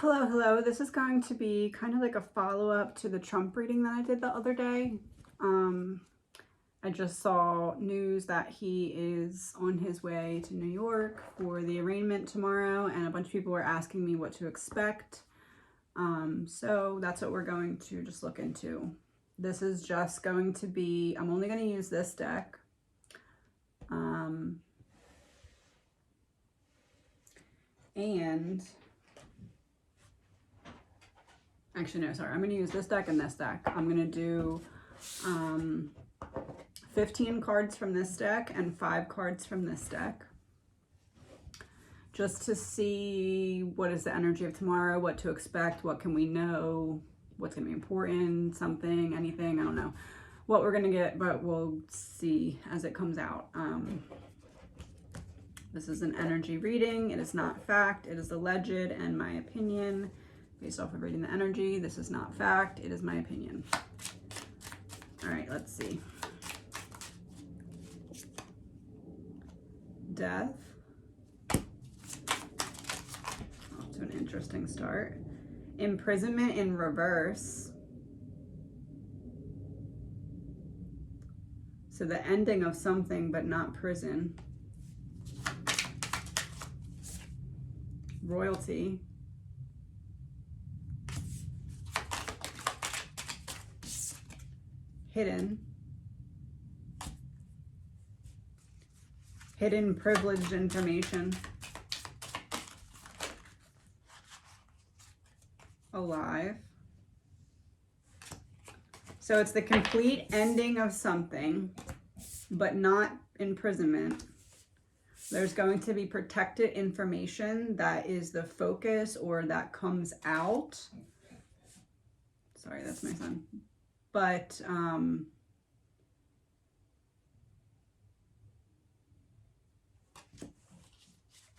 Hello, hello. This is going to be kind of like a follow-up to the Trump reading that I did the other day. I just saw news that he is on his way to New York for the arraignment tomorrow, and a bunch of people were asking me what to expect. So that's what we're going to just look into. This is just going to be, I'm only going to use this deck. Actually, no, sorry. I'm going to use this deck and this deck. I'm going to do 15 cards from this deck and 5 cards from this deck. Just to see what is the energy of tomorrow, what to expect, what can we know, what's going to be important, something, anything, I don't know what we're going to get, but we'll see as it comes out. This is an energy reading. It is not fact. It is alleged and my opinion. Based off of reading the energy, this is not fact. It is my opinion. All right, let's see. Death. Off to an interesting start. Imprisonment in reverse. So the ending of something, but not prison. Royalty. Hidden privileged information. Alive. So it's the complete ending of something, but not imprisonment. There's going to be protected information that is the focus or that comes out. Sorry, that's my son. But I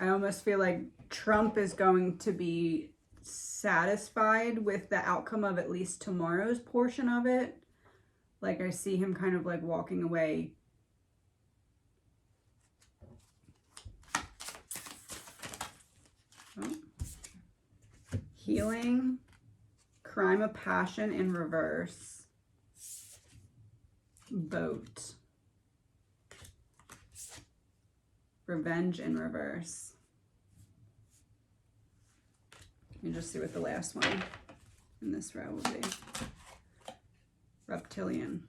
almost feel like Trump is going to be satisfied with the outcome of at least tomorrow's portion of it. Like I see him kind of like walking away. Oh. Healing, crime of passion in reverse. Boat. Revenge in reverse. Let me just see what the last one in this row will be. Reptilian.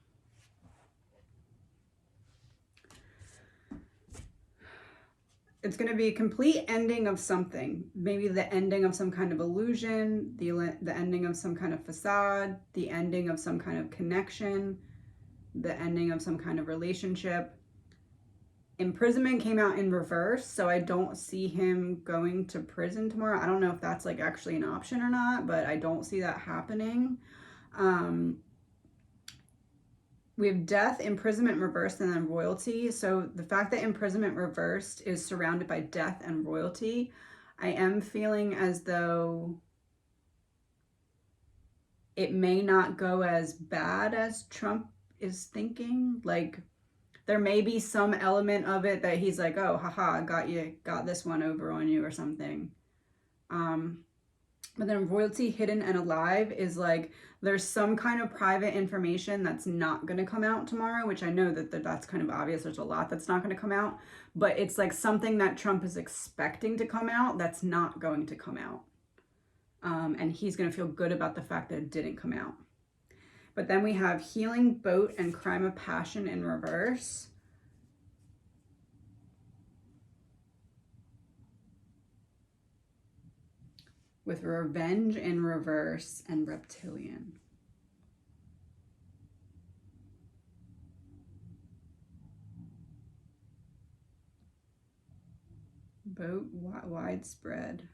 It's going to be a complete ending of something. Maybe the ending of some kind of illusion, the ending of some kind of facade, the ending of some kind of connection, the ending of some kind of relationship. Imprisonment came out in reverse, so I don't see him going to prison tomorrow. I don't know if that's like actually an option or not, but I don't see that happening. We have death, imprisonment reversed, and then royalty. So the fact that imprisonment reversed is surrounded by death and royalty, I am feeling as though it may not go as bad as Trump is thinking. Like there may be some element of it that he's like, oh, haha, got this one over on you or something. But then royalty, hidden, and alive is like there's some kind of private information that's not going to come out tomorrow, which I know that's kind of obvious. There's a lot that's not going to come out, but it's like something that Trump is expecting to come out that's not going to come out. And he's going to feel good about the fact that it didn't come out. But then we have healing, boat, and crime of passion in reverse. With revenge in reverse and reptilian. Boat, widespread.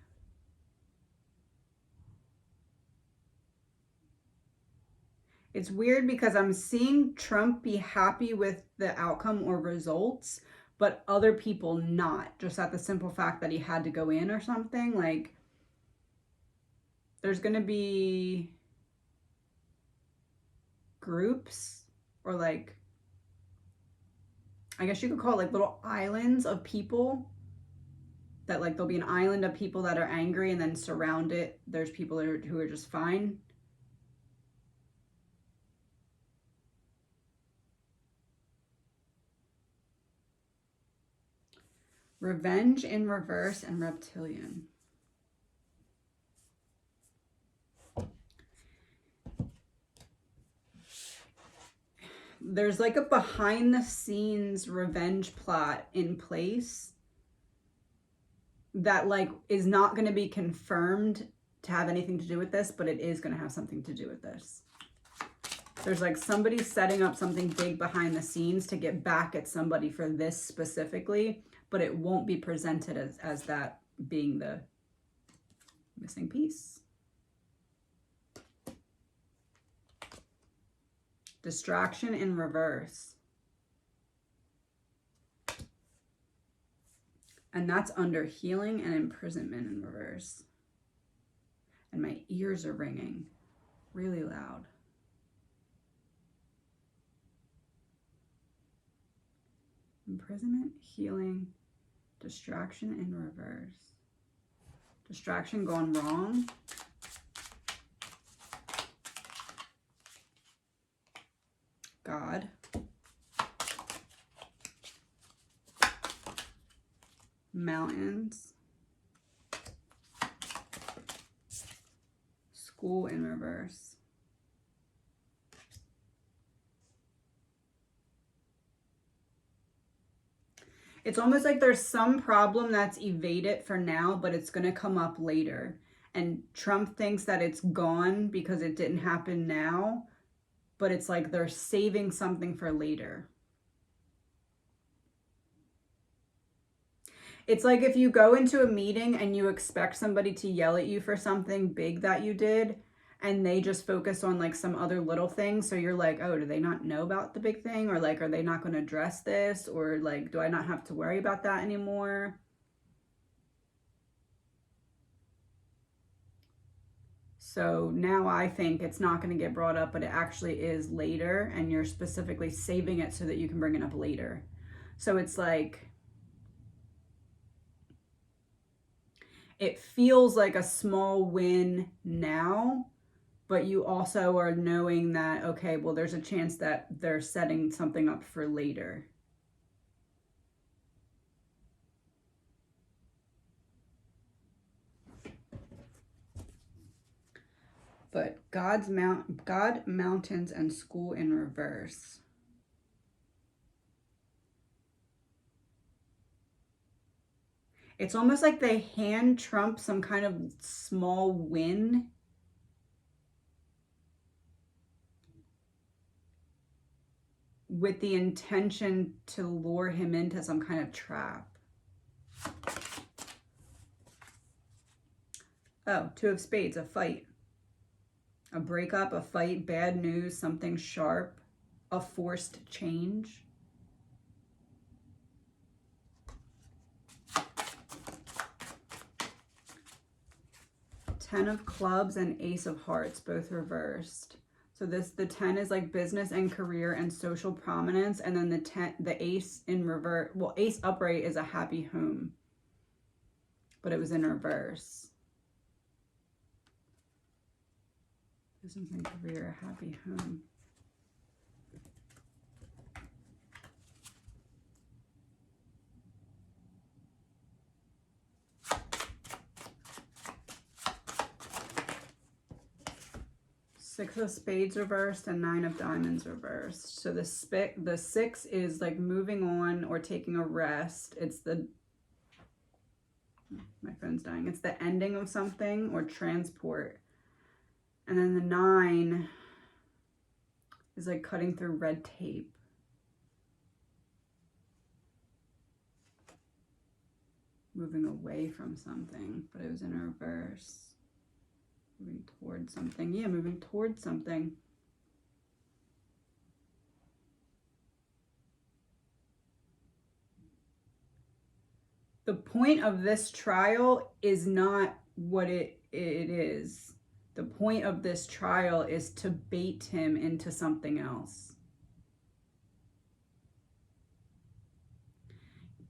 It's weird because I'm seeing Trump be happy with the outcome or results, but other people not, just at the simple fact that he had to go in or something. Like there's going to be groups or like, I guess you could call it like little islands of people that like there'll be an island of people that are angry, and then surround it, there's people who are just fine. Revenge in reverse and reptilian. There's like a behind the scenes revenge plot in place that like is not going to be confirmed to have anything to do with this, but it is going to have something to do with this. There's like somebody setting up something big behind the scenes to get back at somebody for this specifically, but it won't be presented as that being the missing piece. Distraction in reverse. And that's under healing and imprisonment in reverse. And my ears are ringing really loud. Imprisonment, healing, distraction in reverse. Distraction gone wrong. God. Mountains. School in reverse. It's almost like there's some problem that's evaded for now, but it's going to come up later. And Trump thinks that it's gone because it didn't happen now, but it's like they're saving something for later. It's like if you go into a meeting and you expect somebody to yell at you for something big that you did, and they just focus on like some other little thing. So you're like, oh, do they not know about the big thing? Or like, are they not going to address this? Or like, do I not have to worry about that anymore? So now I think it's not going to get brought up, but it actually is later. And you're specifically saving it so that you can bring it up later. So it's like, it feels like a small win now, but you also are knowing that, okay, well, there's a chance that they're setting something up for later. But God, mountains, and school in reverse. It's almost like they hand Trump some kind of small win. With the intention to lure him into some kind of trap. Oh, Two of Spades, a fight. A breakup, a fight, bad news, something sharp, a forced change. Ten of Clubs and Ace of Hearts, both reversed. So the 10 is like business and career and social prominence. And then the ace in reverse, well, ace upright is a happy home, but it was in reverse. Business and career, happy home. Six of Spades reversed and Nine of Diamonds reversed. So the 6 is like moving on or taking a rest. It's the, my phone's dying. It's the ending of something or transport. And then the 9 is like cutting through red tape. Moving away from something, but it was in reverse. Moving towards something. Yeah, moving towards something. The point of this trial is not what it is. The point of this trial is to bait him into something else.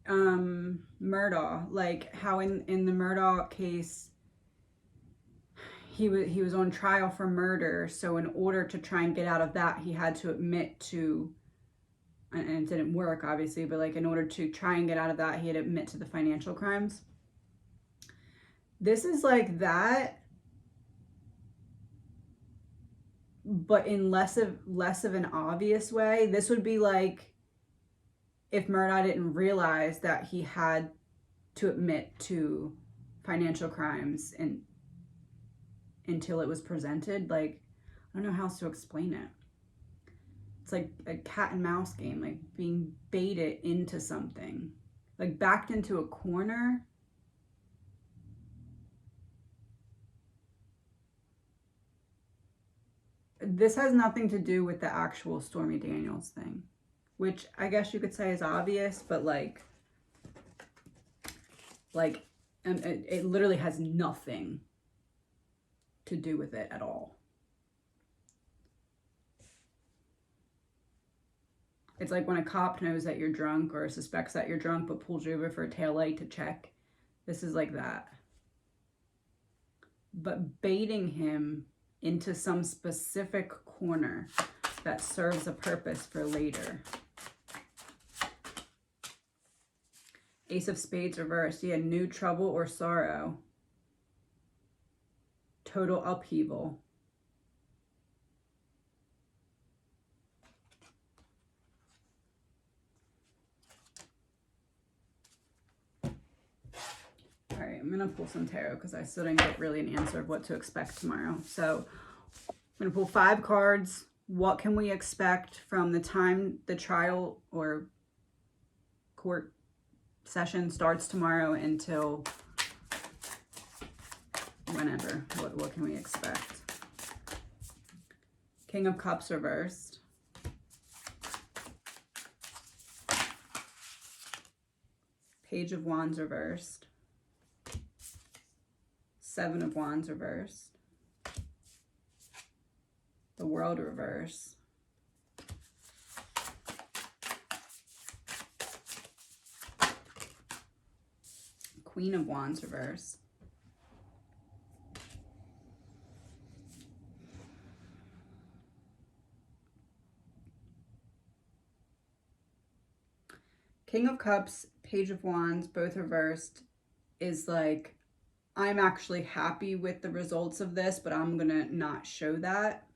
Murdaugh, like how in the Murdaugh case, he was on trial for murder, so in order to try and get out of that, he had to admit to, and it didn't work obviously, but like in order to try and get out of that, he had to admit to the financial crimes. This is like that, but in less of an obvious way. This would be like if Murdaugh didn't realize that he had to admit to financial crimes and until it was presented. Like, I don't know how else to explain it. It's like a cat and mouse game, like being baited into something, like backed into a corner. This has nothing to do with the actual Stormy Daniels thing, which I guess you could say is obvious, but like it literally has nothing to do with it at all. It's like when a cop knows that you're drunk or suspects that you're drunk but pulls you over for a taillight to check. This is like that. But baiting him into some specific corner that serves a purpose for later. Ace of Spades reversed. Yeah, new trouble or sorrow. Total upheaval. All right, I'm gonna pull some tarot because I still didn't get really an answer of what to expect tomorrow. So I'm gonna pull 5 cards. What can we expect from the time the trial or court session starts tomorrow until whenever? What can we expect? King of Cups reversed. Page of Wands reversed. 7 of Wands reversed. The World reverse. Queen of Wands reverse. King of Cups, Page of Wands, both reversed, is like, I'm actually happy with the results of this, but I'm gonna not show that.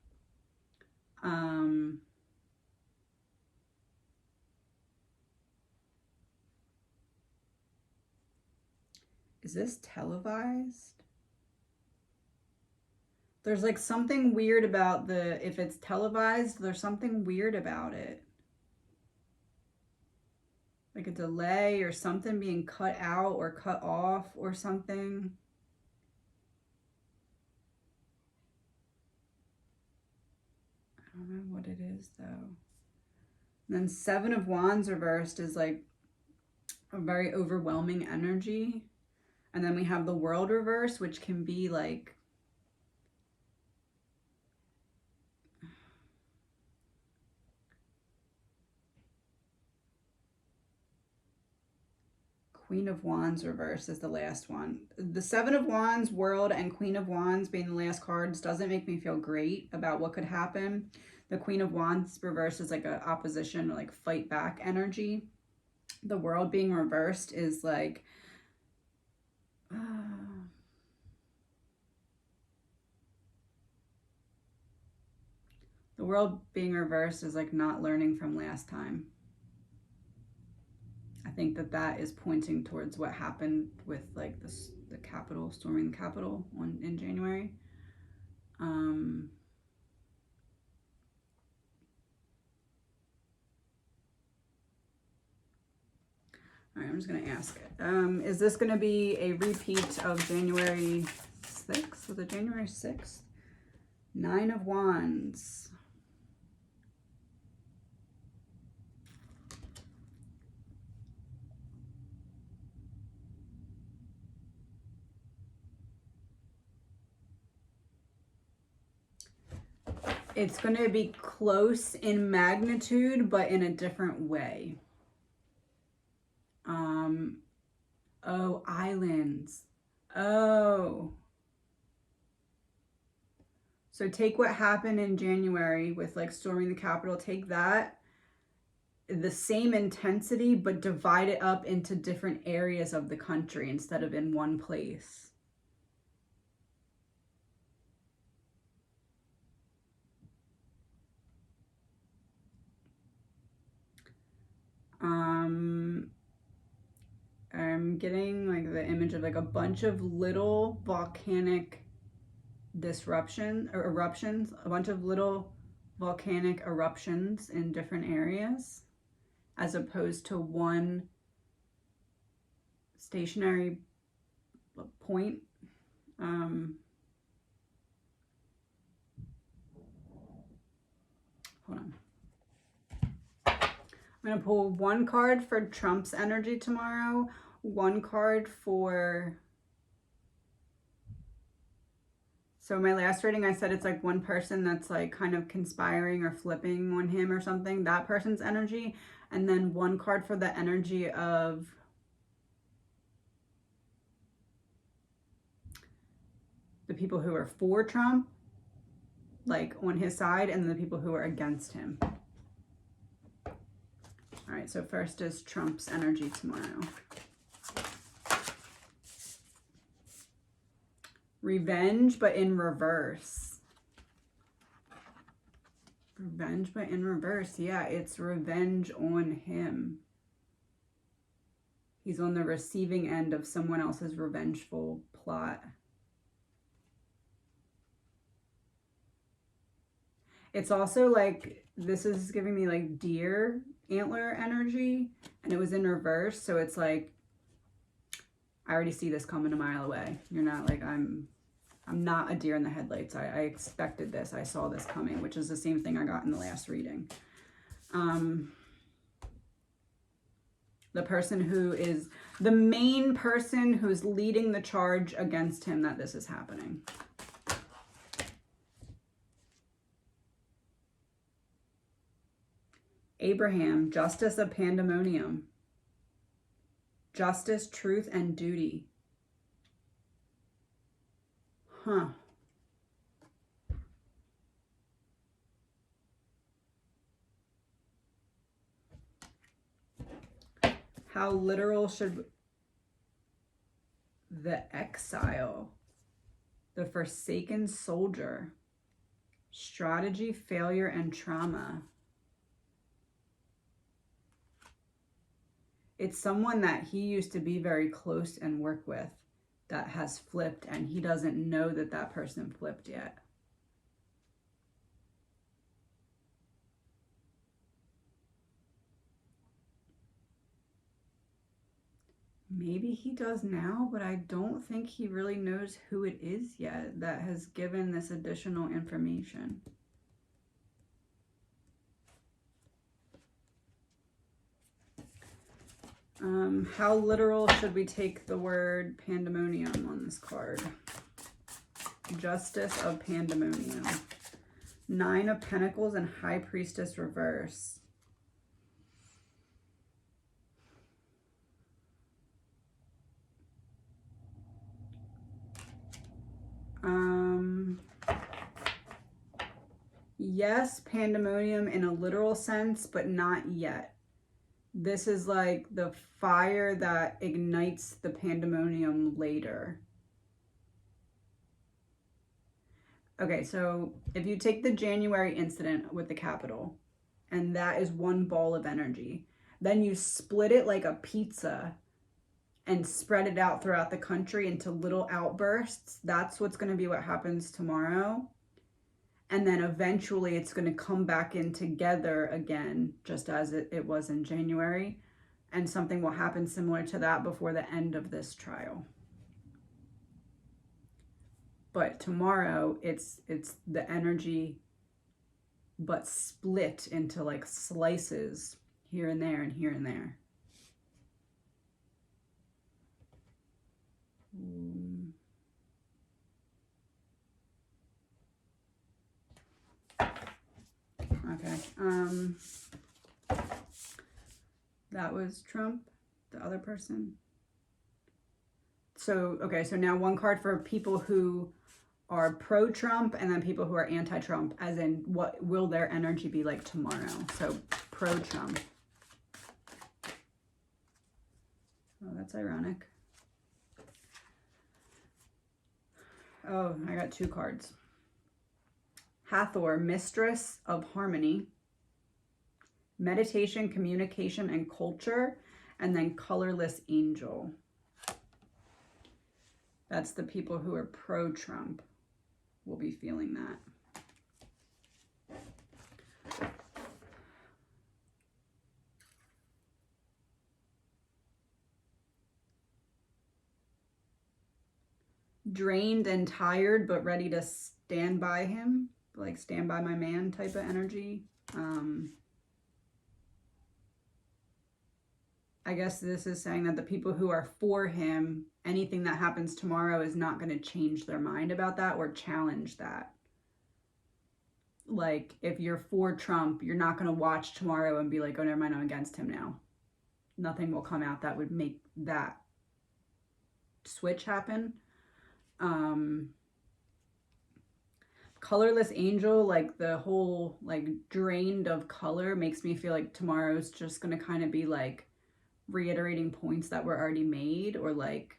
Is this televised? There's like something weird about if it's televised, there's something weird about it. Like a delay or something being cut out or cut off or something. I don't know what it is though. And then 7 of Wands reversed is like a very overwhelming energy. And then we have the World reverse, which can be like Queen of Wands reverse is the last one. The 7 of Wands, World, and Queen of Wands being the last cards doesn't make me feel great about what could happen. The Queen of Wands reverse is like an opposition, like fight back energy. The World being reversed is like, the World being reversed is like not learning from last time. I think that is pointing towards what happened with like the Capitol, storming the Capitol in January. All right, I'm just gonna ask it. Is this gonna be a repeat of January 6th? Was it January 6th? 9 of Wands. It's going to be close in magnitude, but in a different way. Oh, islands. Oh. So take what happened in January with like storming the Capitol, take that, the same intensity, but divide it up into different areas of the country instead of in one place. I'm getting like the image of like a bunch of little volcanic eruptions, a bunch of little volcanic eruptions in different areas, as opposed to one stationary point. Hold on. I'm going to pull one card for Trump's energy tomorrow, one card for... So my last reading, I said it's like one person that's like kind of conspiring or flipping on him or something, that person's energy. And then one card for the energy of the people who are for Trump, like on his side, and the people who are against him. All right, so first is Trump's energy tomorrow. Revenge, but in reverse. Revenge, but in reverse. Yeah, it's revenge on him. He's on the receiving end of someone else's revengeful plot. It's also like, this is giving me like deer antler energy, and it was in reverse. So it's like, I already see this coming a mile away. You're not like, I'm not a deer in the headlights. I expected this. I saw this coming, which is the same thing I got in the last reading. The person who is the main person who's leading the charge against him that this is happening. Abraham, justice of Pandemonium. Justice, truth, and duty. Huh. How literal should the Exile, the forsaken soldier, strategy, failure, and trauma. It's someone that he used to be very close and work with that has flipped, and he doesn't know that that person flipped yet. Maybe he does now, but I don't think he really knows who it is yet that has given this additional information. How literal should we take the word pandemonium on this card? Justice of Pandemonium. 9 of Pentacles and High Priestess reverse. Yes, pandemonium in a literal sense, but not yet. This is like the fire that ignites the pandemonium later. Okay, so if you take the January incident with the Capitol, and that is one ball of energy, then you split it like a pizza and spread it out throughout the country into little outbursts. That's what's going to be what happens tomorrow. And then eventually it's going to come back in together again, just as it was in January. And something will happen similar to that before the end of this trial. But tomorrow it's the energy, but split into like slices here and there and here and there. Okay. That was Trump. the other person. So, okay, so now one card for people who are pro-Trump and then people who are anti-Trump, as in what will their energy be like tomorrow. So pro-Trump. Oh, that's ironic. Oh, I got 2 cards. Hathor, Mistress of Harmony. Meditation, Communication, and Culture. And then Colorless Angel. That's the people who are pro-Trump will be feeling that. Drained and tired, but ready to stand by him, like stand by my man type of energy. I guess this is saying that the people who are for him, anything that happens tomorrow is not going to change their mind about that or challenge that. Like, if you're for Trump, you're not going to watch tomorrow and be like, oh, never mind, I'm against him now. Nothing will come out that would make that switch happen. Colorless Angel, like the whole like drained of color, makes me feel like tomorrow's just going to kind of be like reiterating points that were already made, or like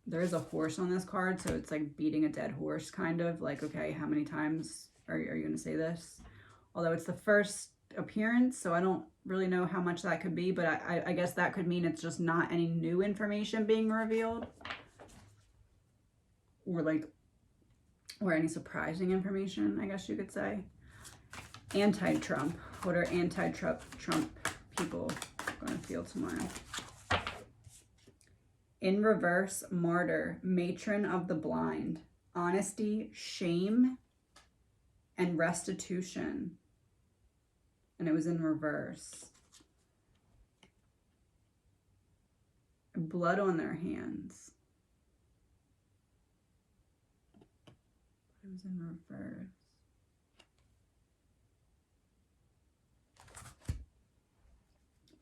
there is a horse on this card, so it's like beating a dead horse, kind of like, okay, how many times are you going to say this? Although it's the first appearance, so I don't really know how much that could be, but I guess that could mean it's just not any new information being revealed, or any surprising information, I guess you could say. Anti-Trump. What are anti-Trump people going to feel tomorrow? In reverse, Martyr, Matron of the Blind. Honesty, Shame, and Restitution. And it was in reverse. Blood on their hands. It was in reverse.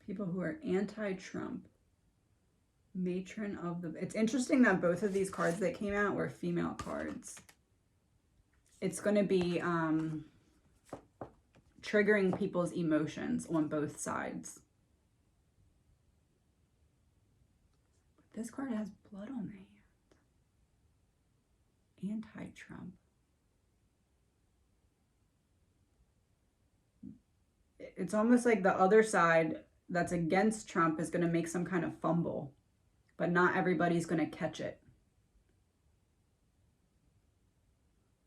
People who are anti-Trump. Matron of the... It's interesting that both of these cards that came out were female cards. It's going to be triggering people's emotions on both sides. But this card has blood on the hand. Anti-Trump. It's almost like the other side that's against Trump is going to make some kind of fumble, but not everybody's going to catch it.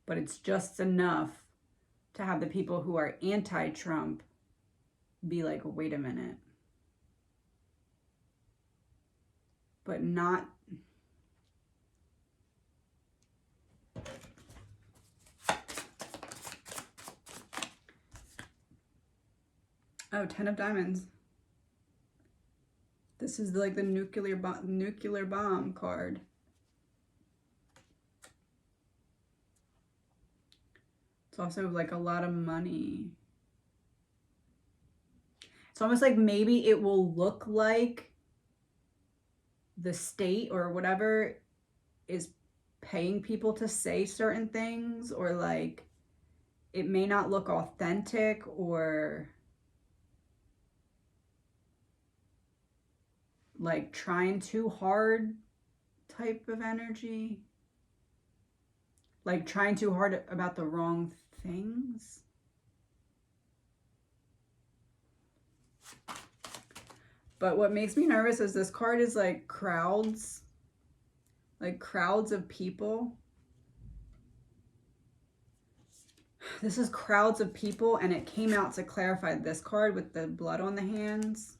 But it's just enough to have the people who are anti-Trump be like, wait a minute. But not... Oh, 10 of Diamonds. This is like the nuclear bomb card. It's also like a lot of money. It's almost like maybe it will look like the state or whatever is paying people to say certain things, or like it may not look authentic, or like trying too hard type of energy. Like trying too hard about the wrong things. But what makes me nervous is this card is like crowds of people. This is crowds of people, and it came out to clarify this card with the blood on the hands.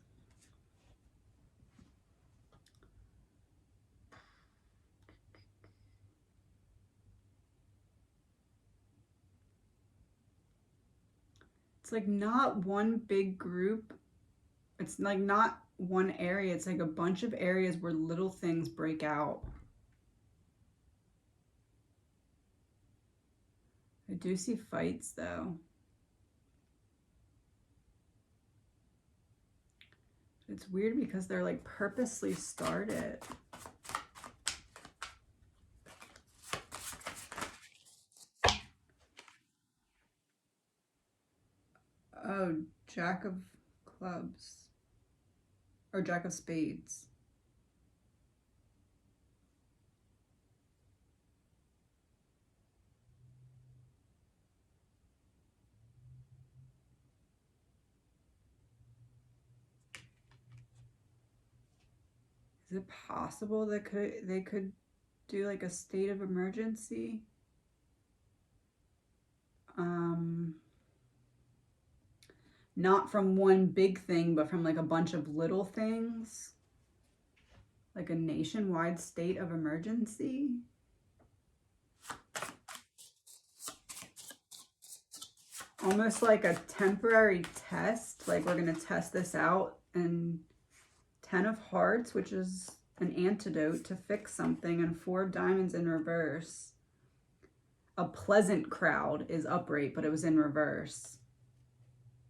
It's like not one big group. It's like not one area. It's like a bunch of areas where little things break out. I do see fights though. It's weird because they're like purposely started. Oh, Jack of Clubs. Or Jack of Spades. Is it possible that they could do like a state of emergency? Not from one big thing, but from like a bunch of little things. Like a nationwide state of emergency. Almost like a temporary test. Like we're going to test this out. And 10 of Hearts, which is an antidote to fix something, and 4 of Diamonds in reverse. A pleasant crowd is upright, but it was in reverse.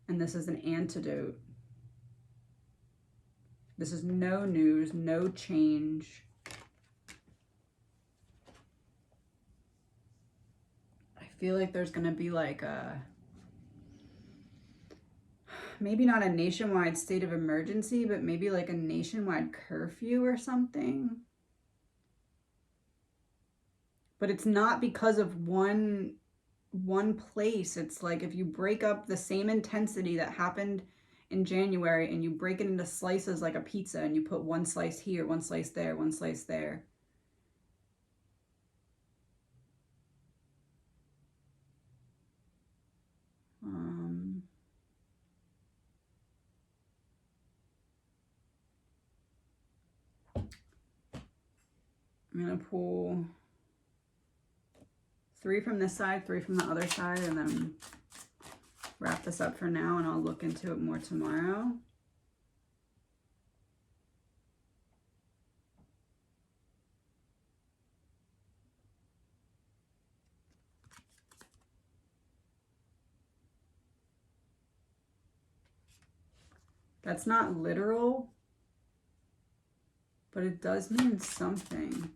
And this is an antidote. This is no news, no change. I feel like there's going to be like a, maybe not a nationwide state of emergency, but maybe like a nationwide curfew or something. But it's not because of one place. It's like if you break up the same intensity that happened in January and you break it into slices like a pizza and you put one slice here, one slice there, one slice there. I'm going to pull 3 from this side, 3 from the other side, and then wrap this up for now, and I'll look into it more tomorrow. That's not literal, but it does mean something.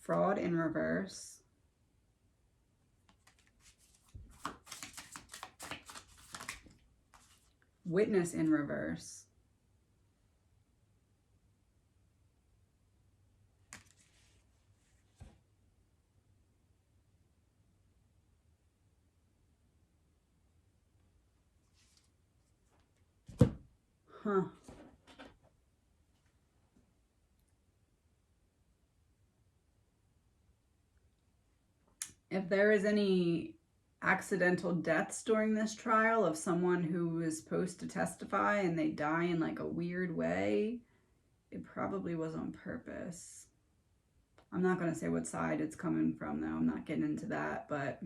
Fraud in reverse. Witness in reverse. Huh. If there is any accidental deaths during this trial of someone who is supposed to testify and they die in like a weird way, it probably was on purpose. I'm not going to say what side it's coming from, though. I'm not getting into that, but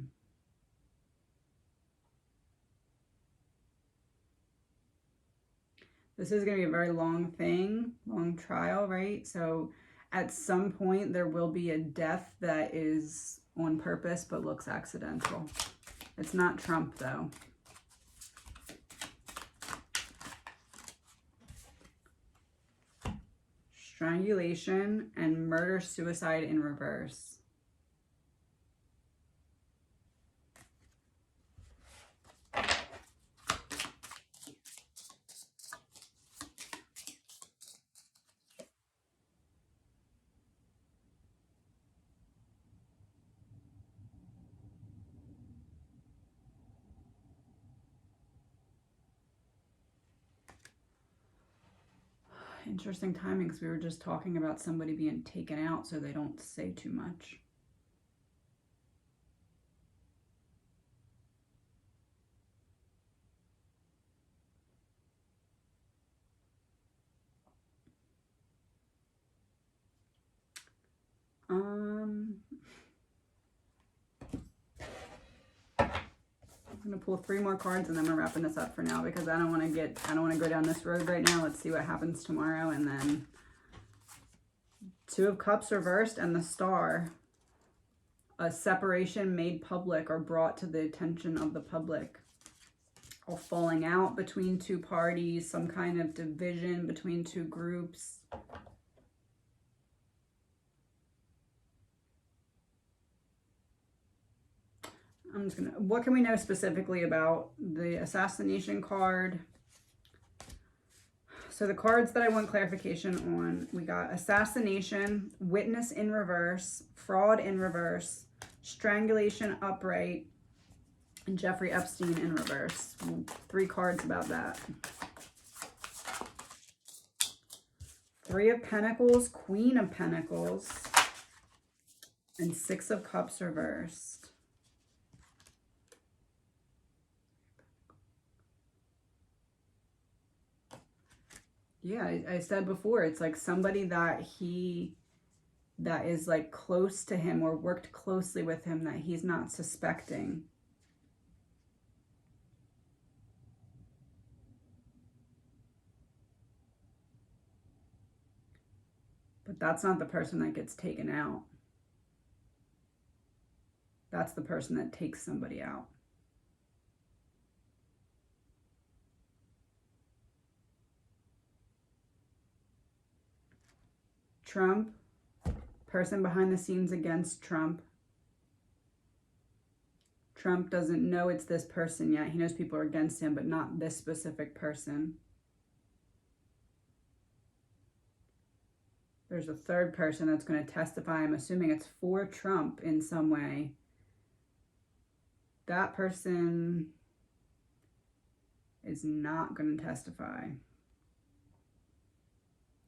this is going to be a very long thing, long trial, right? So at some point there will be a death that is on purpose but looks accidental. It's not Trump, though. Strangulation and murder-suicide in reverse. Interesting timing, because we were just talking about somebody being taken out so they don't say too much. I'm gonna pull 3 more cards and then we're wrapping this up for now, because I don't want to go down this road right now. Let's see what happens tomorrow. And then 2 of Cups reversed and the Star. a separation made public or brought to the attention of the public. A falling out between two parties, some kind of division between two groups. I'm just gonna, what can we know specifically about the assassination card? So the cards that I want clarification on, we got assassination, witness in reverse, fraud in reverse, strangulation upright, and Jeffrey Epstein in reverse. 3 cards about that. 3 of Pentacles, Queen of Pentacles, and 6 of Cups reversed. Yeah, I said before, it's like somebody that is like close to him or worked closely with him that he's not suspecting. But that's not the person that gets taken out. That's the person that takes somebody out. Trump, person behind the scenes against Trump. Trump doesn't know it's this person yet. He knows people are against him, but not this specific person. There's a third person that's going to testify. I'm assuming it's for Trump in some way. That person is not going to testify.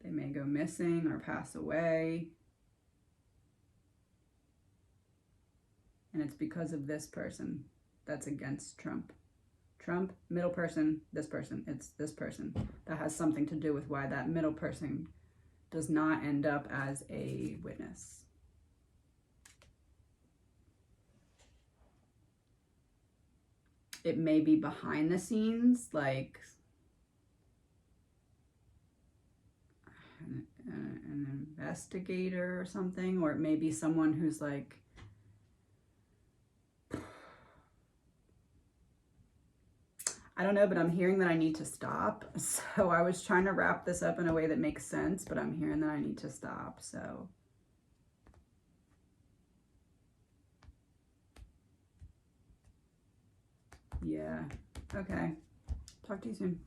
They may go missing or pass away. And it's because of this person that's against Trump. Trump, middle person, this person. It's this person that has something to do with why that middle person does not end up as a witness. It may be behind the scenes, like an investigator or something, or it may be someone who's like, I don't know, but I'm hearing that I need to stop. So I was trying to wrap this up in a way that makes sense, but I'm hearing that I need to stop. So yeah, okay. Talk to you soon.